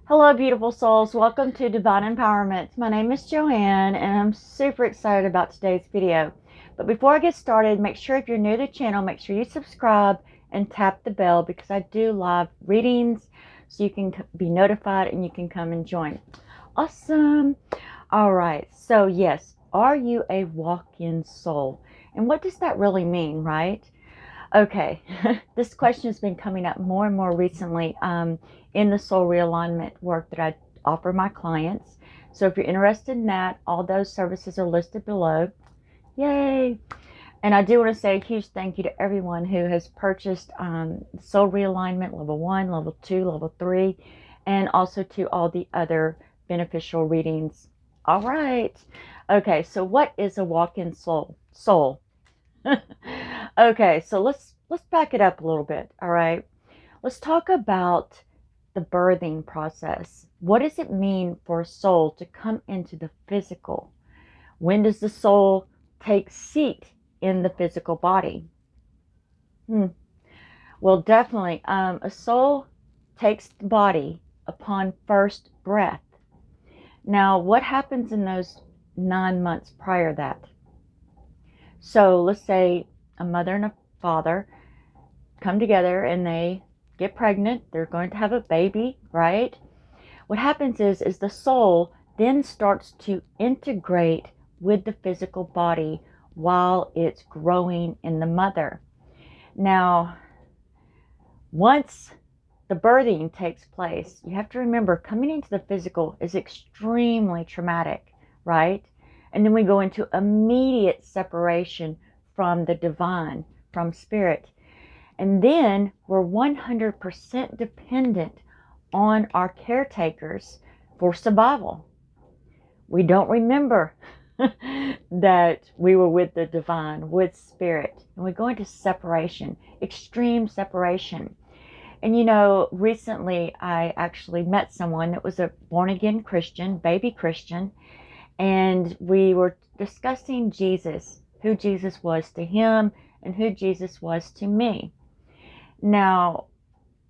Hello, beautiful souls. Welcome to Divine Empowerment. My name is Joanne, and I'm super excited about today's video. But before I get started, make sure if you're new to the channel, make sure you subscribe and tap the bell because I do live readings so you can be notified and you can come and join. Awesome. All right. So, yes, are you a walk-in soul? And what does that really mean, right? Okay, this question has been coming up more and more recently in the Soul Realignment work that I offer my clients. So if you're interested in that, all those services are listed below. Yay! And I do want to say a huge thank you to everyone who has purchased Soul Realignment Level 1, Level 2, Level 3, and also to all the other beneficial readings. All right. Okay, so what is a walk-in soul? Okay, so let's back it up a little bit. All right, let's talk about the birthing process. What does it mean for a soul to come into the physical? When does the soul take seat in the physical body? Well, definitely, a soul takes the body upon first breath. Now, what happens in those 9 months prior to that? So let's say a mother and a father come together and they get pregnant. They're going to have a baby, right? What happens is the soul then starts to integrate with the physical body while it's growing in the mother. Now, once the birthing takes place, you have to remember coming into the physical is extremely traumatic, right? And then we go into immediate separation from the divine, from spirit. And then we're 100% dependent on our caretakers for survival. We don't remember that we were with the divine, with spirit. And we go into separation, extreme separation. And you know, recently I actually met someone that was a born-again Christian, baby Christian, and we were discussing Jesus, who Jesus was to him and who Jesus was to me. Now,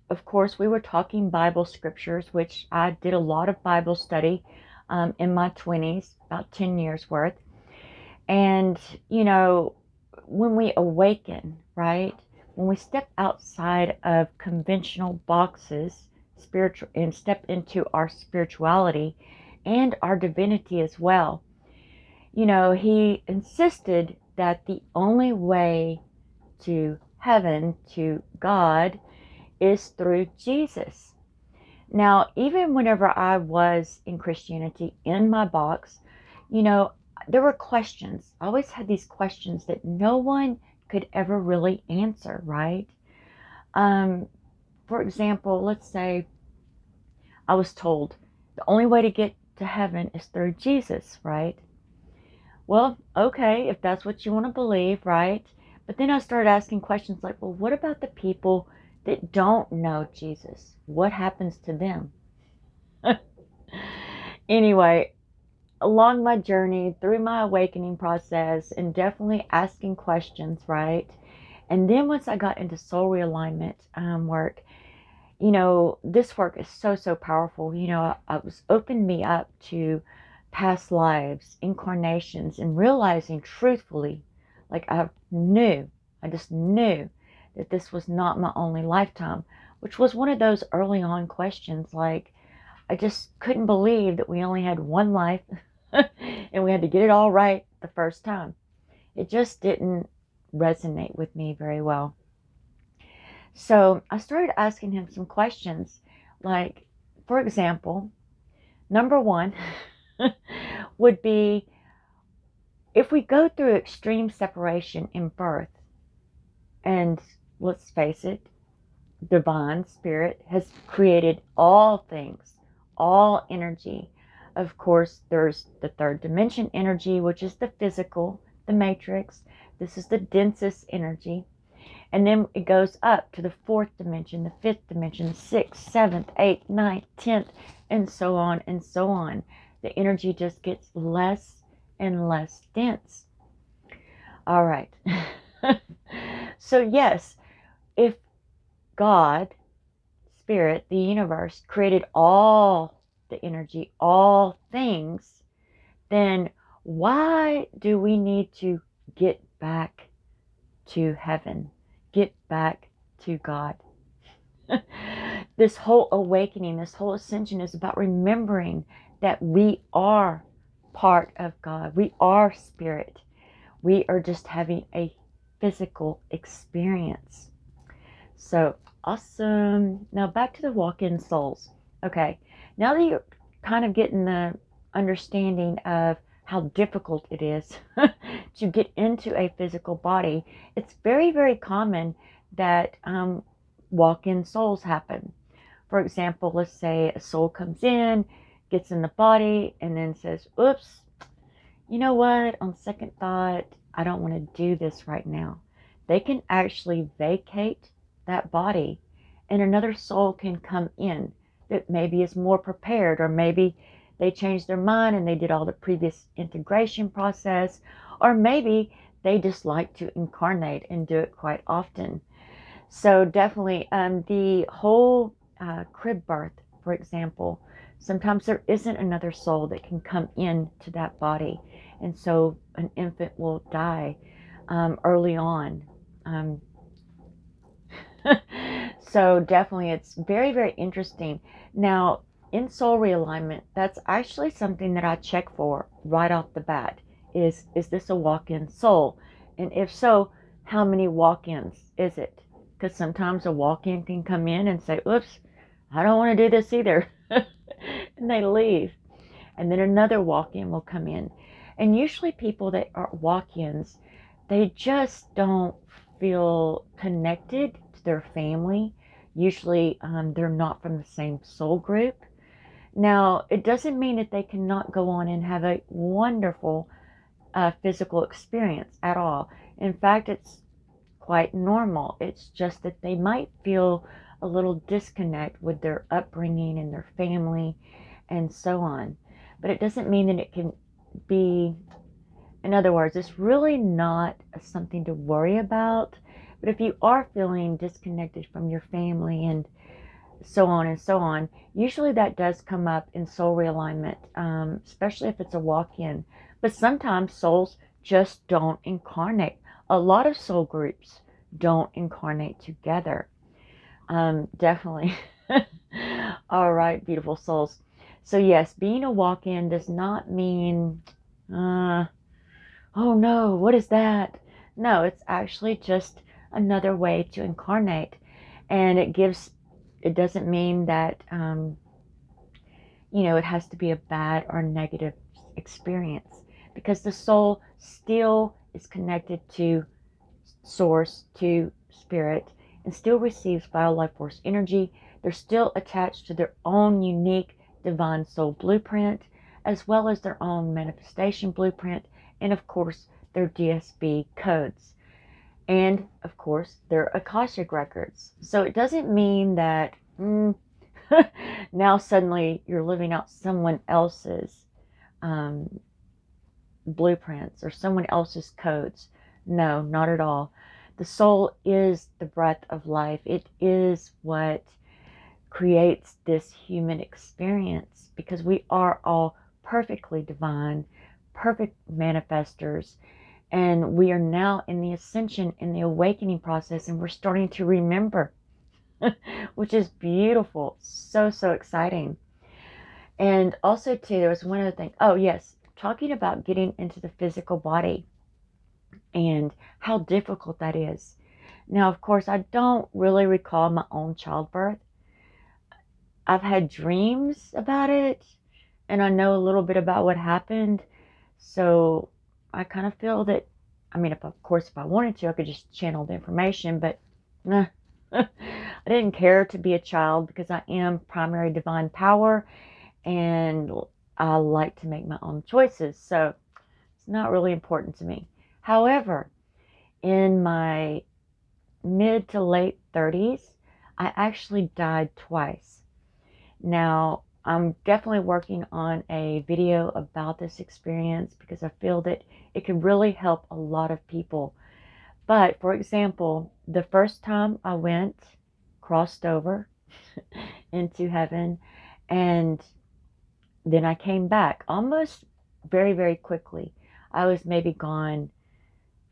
of course, we were talking Bible scriptures, which I did a lot of Bible study in my 20s, about 10 years worth. And, you know, when we awaken, right, when we step outside of conventional boxes, spiritual, and step into our spirituality and our divinity as well, you know, he insisted that the only way to heaven, to God, is through Jesus. Now, even whenever I was in Christianity in my box, you know, there were questions. I always had these questions that no one could ever really answer, right? For example, let's say I was told the only way to get to heaven is through Jesus, right? Well, okay, if that's what you want to believe, right? But then I started asking questions like, well, what about the people that don't know Jesus? What happens to them? Anyway, along my journey, through my awakening process, and definitely asking questions, right? And then once I got into soul realignment work, you know, this work is so powerful. You know, it was opened me up to past lives, incarnations, and realizing truthfully, like I just knew that this was not my only lifetime, which was one of those early on questions. Like, I just couldn't believe that we only had one life and we had to get it all right the first time. It just didn't resonate with me very well. So I started asking him some questions, like, for example, number one would be, if we go through extreme separation in birth, and let's face it, divine spirit has created all things, all energy. Of course, there's the third dimension energy, which is the physical, the matrix. This is the densest energy. And then it goes up to the fourth dimension, the fifth dimension, the sixth, seventh, eighth, ninth, 10th, and so on and so on. The energy just gets less and less dense. All right. So yes, if God, Spirit, the universe, created all the energy, all things, then why do we need to get back to heaven, get back to God? This whole awakening, this whole ascension is about remembering that we are part of God. We are spirit. We are just having a physical experience. So awesome. Now back to the walk-in souls. Okay, now that you're kind of getting the understanding of how difficult it is to get into a physical body, it's very, very common that walk-in souls happen. For example, let's say a soul comes in, gets in the body, and then says, oops, you know what, on second thought, I don't want to do this right now. They can actually vacate that body, and another soul can come in that maybe is more prepared, or maybe they changed their mind and they did all the previous integration process, or maybe they just like to incarnate and do it quite often. So definitely the whole crib birth, for example, sometimes there isn't another soul that can come into that body. And so an infant will die early on. Um, so definitely it's very, very interesting. Now, in soul realignment, that's actually something that I check for right off the bat. Is this a walk-in soul? And if so, how many walk-ins is it? Because sometimes a walk-in can come in and say, oops, I don't want to do this either. And they leave. And then another walk-in will come in. And usually people that are walk-ins, they just don't feel connected to their family. Usually they're not from the same soul group. Now, it doesn't mean that they cannot go on and have a wonderful physical experience at all. In fact, it's quite normal. It's just that they might feel a little disconnect with their upbringing and their family and so on. But it doesn't mean that it can be, in other words, it's really not something to worry about. But if you are feeling disconnected from your family and so on and so on, usually that does come up in soul realignment, especially if it's a walk-in. But sometimes souls just don't incarnate. A lot of soul groups don't incarnate together. Definitely. All right, beautiful souls. So yes, being a walk-in does not mean, oh no, what is that? No, it's actually just another way to incarnate. And it doesn't mean that, it has to be a bad or negative experience, because the soul still is connected to source, to spirit, and still receives vital life force energy. They're still attached to their own unique divine soul blueprint, as well as their own manifestation blueprint, and of course their DSB codes, and of course their Akashic records. So it doesn't mean that now suddenly you're living out someone else's blueprints or someone else's codes. No, not at all. The soul is the breath of life. It is what creates this human experience, because we are all perfectly divine, perfect manifestors. And we are now in the ascension, in the awakening process, and we're starting to remember, which is beautiful. So, so exciting. And also, too, there was one other thing. Oh, yes, talking about getting into the physical body and how difficult that is. Now, of course, I don't really recall my own childbirth. I've had dreams about it, and I know a little bit about what happened. So I kind of feel that, I mean, of course, if I wanted to, I could just channel the information, but nah, I didn't care to be a child, because I am primary divine power, and I like to make my own choices. So it's not really important to me. However, in my mid to late 30s, I actually died twice. Now, I'm definitely working on a video about this experience, because I feel that it could really help a lot of people. But for example, the first time I went, crossed over, into heaven. And then I came back almost very, very quickly. I was maybe gone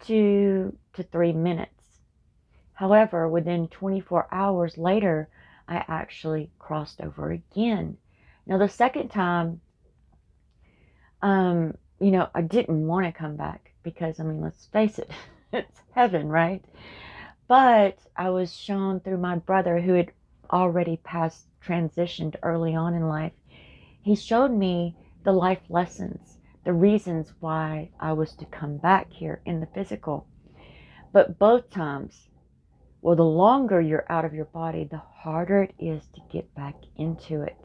2 to 3 minutes. However, within 24 hours later, I actually crossed over again. Now, the second time, I didn't want to come back because, I mean, let's face it, it's heaven, right? But I was shown through my brother, who had already transitioned early on in life. He showed me the life lessons, the reasons why I was to come back here in the physical. But both times, well, the longer you're out of your body, the harder it is to get back into it.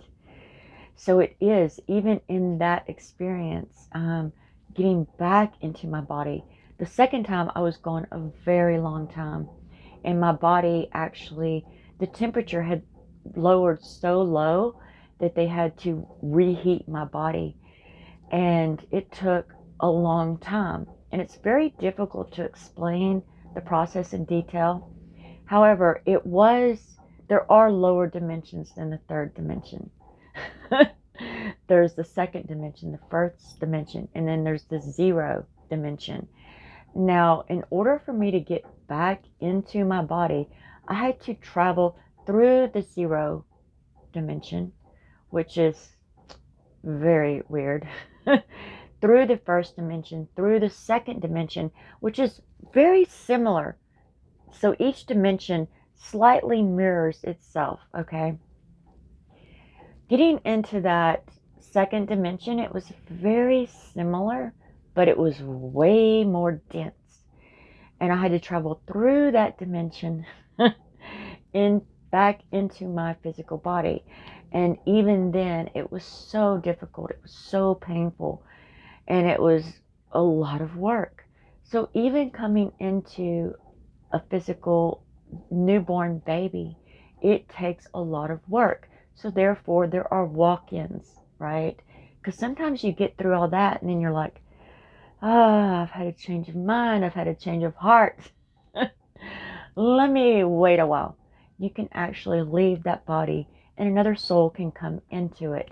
So it is, even in that experience, getting back into my body. The second time I was gone a very long time, and my body actually, the temperature had lowered so low that they had to reheat my body. And it took a long time. And it's very difficult to explain the process in detail. However, there are lower dimensions than the third dimension. There's the second dimension, the first dimension, and then there's the zero dimension. Now, in order for me to get back into my body, I had to travel through the zero dimension, which is very weird, through the first dimension, through the second dimension, which is very similar. So each dimension slightly mirrors itself, okay? Getting into that second dimension, it was very similar, but it was way more dense. And I had to travel through that dimension back into my physical body. And even then, it was so difficult. It was so painful. And it was a lot of work. So even coming into a physical newborn baby, it takes a lot of work. So therefore, there are walk-ins, right? Because sometimes you get through all that and then you're like, I've had a change of mind. I've had a change of heart. Let me wait a while. You can actually leave that body and another soul can come into it.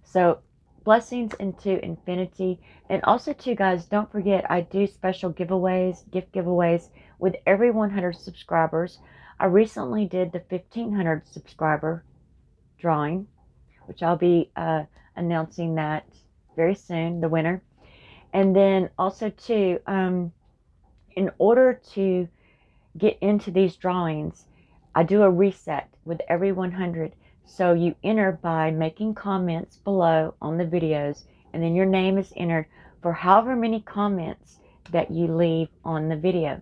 So blessings into infinity. And also too, guys, don't forget, I do special giveaways, gift giveaways with every 100 subscribers. I recently did the 1,500 subscriber drawing, which I'll be announcing that very soon, the winner. And then also too, in order to get into these drawings, I do a reset with every 100. So you enter by making comments below on the videos, and then your name is entered for however many comments that you leave on the video.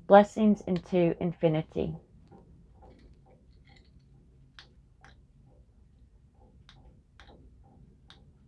Blessings into infinity.